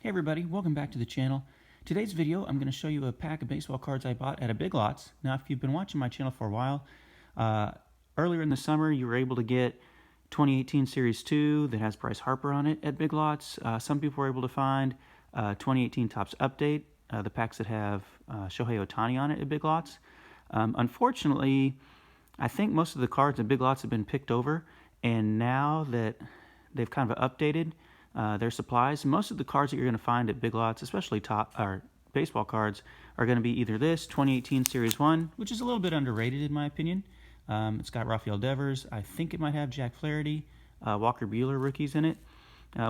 Hey everybody, welcome back to the channel. Today's video, I'm going to show you a pack of baseball cards I bought at a Big Lots. Now, if you've been watching my channel for a while, earlier in the summer you were able to get 2018 Series 2 that has Bryce Harper on it at Big Lots. Some people were able to find 2018 Topps Update, the packs that have Shohei Ohtani on it at Big Lots. Unfortunately, I think most of the cards at Big Lots have been picked over, and now that they've kind of updated their supplies, most of the cards that you're going to find at Big Lots, especially baseball cards, are going to be either this 2018 Series 1, which is a little bit underrated in my opinion. It's got Rafael Devers. I think it might have Jack Flaherty, Walker Buehler rookies in it,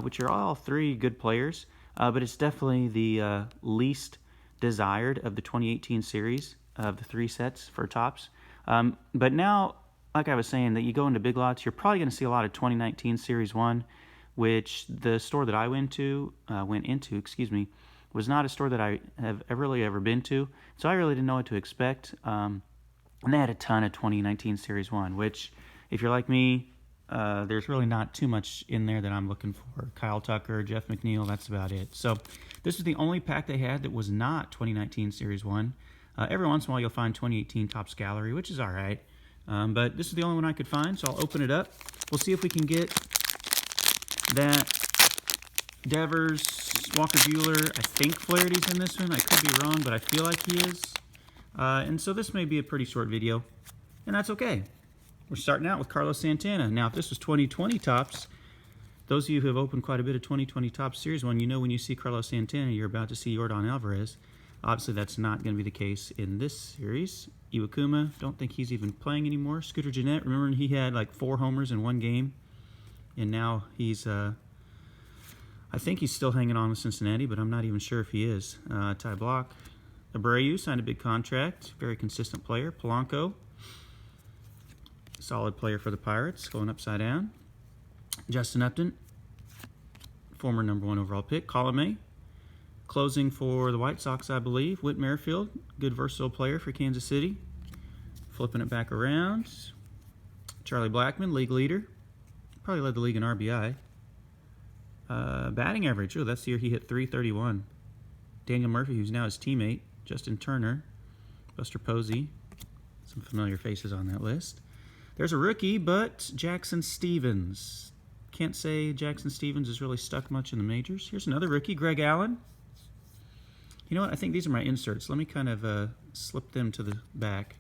which are all three good players, but it's definitely the least desired of the 2018 series of the three sets for Topps. But now, like I was saying, that you go into Big Lots, you're probably going to see a lot of 2019 Series 1, which the store that I went into, was not a store that I have really ever been to, so I really didn't know what to expect. And they had a ton of 2019 Series 1, which, if you're like me, there's really not too much in there that I'm looking for. Kyle Tucker, Jeff McNeil, that's about it. So this was the only pack they had that was not 2019 Series 1. Every once in a while you'll find 2018 Topps Gallery, which is all right. But this is the only one I could find, so I'll open it up. We'll see if we can get that Devers, Walker Buehler. I think Flaherty's in this one. I could be wrong, but I feel like he is. And so this may be a pretty short video, and that's okay. We're starting out with Carlos Santana. Now, if this was 2020 Topps, those of you who have opened quite a bit of 2020 Topps Series 1, you know when you see Carlos Santana, you're about to see Yordan Alvarez. Obviously, that's not going to be the case in this series. Iwakuma, don't think he's even playing anymore. Scooter Gennett, remember he had like 4 homers in one game? And now he's, I think he's still hanging on with Cincinnati, but I'm not even sure if he is. Ty Block. Abreu signed a big contract. Very consistent player. Polanco, solid player for the Pirates, going upside down. Justin Upton, former #1 overall pick. Colome, closing for the White Sox, I believe. Whit Merrifield, good versatile player for Kansas City. Flipping it back around. Charlie Blackmon, league leader. Probably led the league in RBI. Batting average, oh, that's the year he hit .331. Daniel Murphy, who's now his teammate. Justin Turner. Buster Posey. Some familiar faces on that list. There's a rookie, but Jackson Stevens. Can't say Jackson Stevens has really stuck much in the majors. Here's another rookie, Greg Allen. You know what? I think these are my inserts. Let me kind of slip them to the back.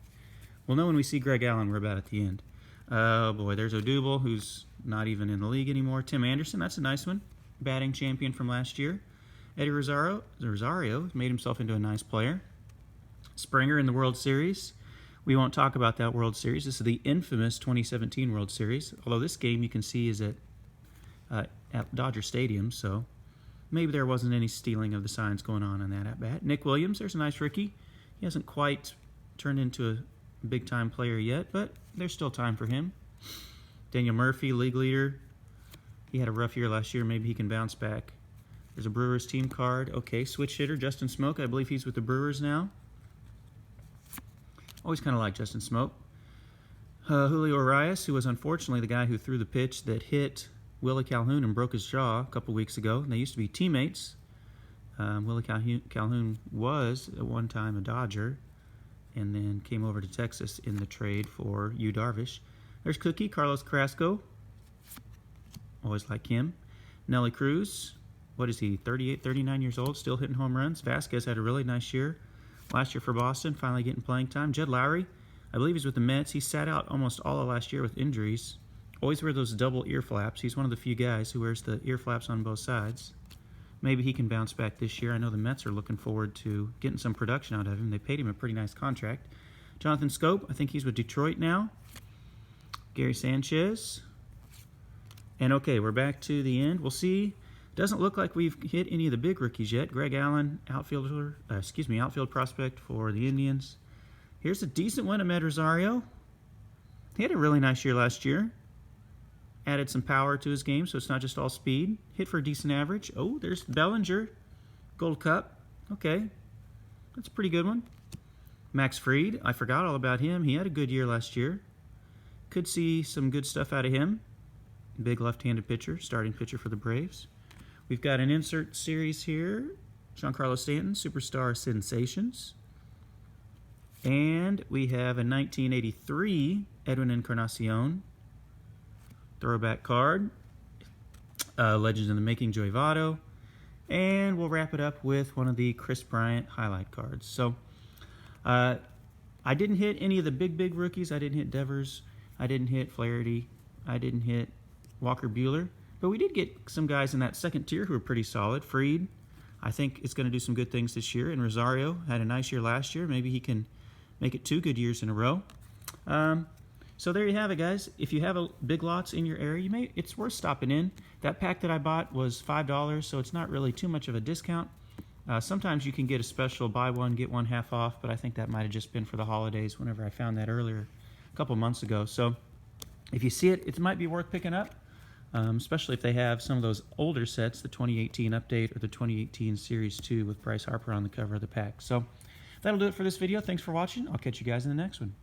We'll know when we see Greg Allen. We're about at the end. Oh boy, there's Odubel, who's not even in the league anymore. Tim Anderson, that's a nice one. Batting champion from last year. Eddie Rosario made himself into a nice player. Springer in the World Series. We won't talk about that World Series. This is the infamous 2017 World Series. Although this game you can see is at Dodger Stadium, so maybe there wasn't any stealing of the signs going on in that at-bat. Nick Williams, there's a nice rookie. He hasn't quite turned into a big-time player yet, but there's still time for him. Daniel Murphy, league leader. He had a rough year last year. Maybe he can bounce back. There's a Brewers team card. Okay, switch hitter, Justin Smoke. I believe he's with the Brewers now. Always kind of like Justin Smoke. Julio Urias, who was unfortunately the guy who threw the pitch that hit Willie Calhoun and broke his jaw a couple weeks ago. And they used to be teammates. Willie Calhoun was at one time a Dodger, and then came over to Texas in the trade for Yu Darvish. There's Cookie, Carlos Carrasco. Always like him. Nelly Cruz. What is he, 38, 39 years old, still hitting home runs. Vasquez had a really nice year last year for Boston, finally getting playing time. Jed Lowry, I believe he's with the Mets. He sat out almost all of last year with injuries. Always wear those double ear flaps. He's one of the few guys who wears the ear flaps on both sides. Maybe he can bounce back this year. I know the Mets are looking forward to getting some production out of him. They paid him a pretty nice contract. Jonathan Scope, I think he's with Detroit now. Gary Sanchez. And okay, we're back to the end. We'll see. Doesn't look like we've hit any of the big rookies yet. Greg Allen, outfield prospect for the Indians. Here's a decent one, Ahmed Rosario. He had a really nice year last year. Added some power to his game, so it's not just all speed. Hit for a decent average. Oh, there's Bellinger. Gold Cup. Okay. That's a pretty good one. Max Fried. I forgot all about him. He had a good year last year. Could see some good stuff out of him. Big left-handed pitcher, starting pitcher for the Braves. We've got an insert series here. Giancarlo Stanton, Superstar Sensations. And we have a 1983 Edwin Encarnacion throwback card. Legends in the Making, Joey Votto. And we'll wrap it up with one of the Chris Bryant highlight cards. So I didn't hit any of the big rookies. I didn't hit Devers. I didn't hit Flaherty. I didn't hit Walker Buehler. But we did get some guys in that second tier who were pretty solid. Fried, I think, is going to do some good things this year. And Rosario had a nice year last year. Maybe he can make it 2 good years in a row. So there you have it, guys. If you have Big Lots in your area, it's worth stopping in. That pack that I bought was $5, so it's not really too much of a discount. Sometimes you can get a special buy one, get one half off, but I think that might have just been for the holidays whenever I found that earlier, a couple months ago. So if you see it, it might be worth picking up, especially if they have some of those older sets, the 2018 update or the 2018 Series 2 with Bryce Harper on the cover of the pack. So that'll do it for this video. Thanks for watching. I'll catch you guys in the next one.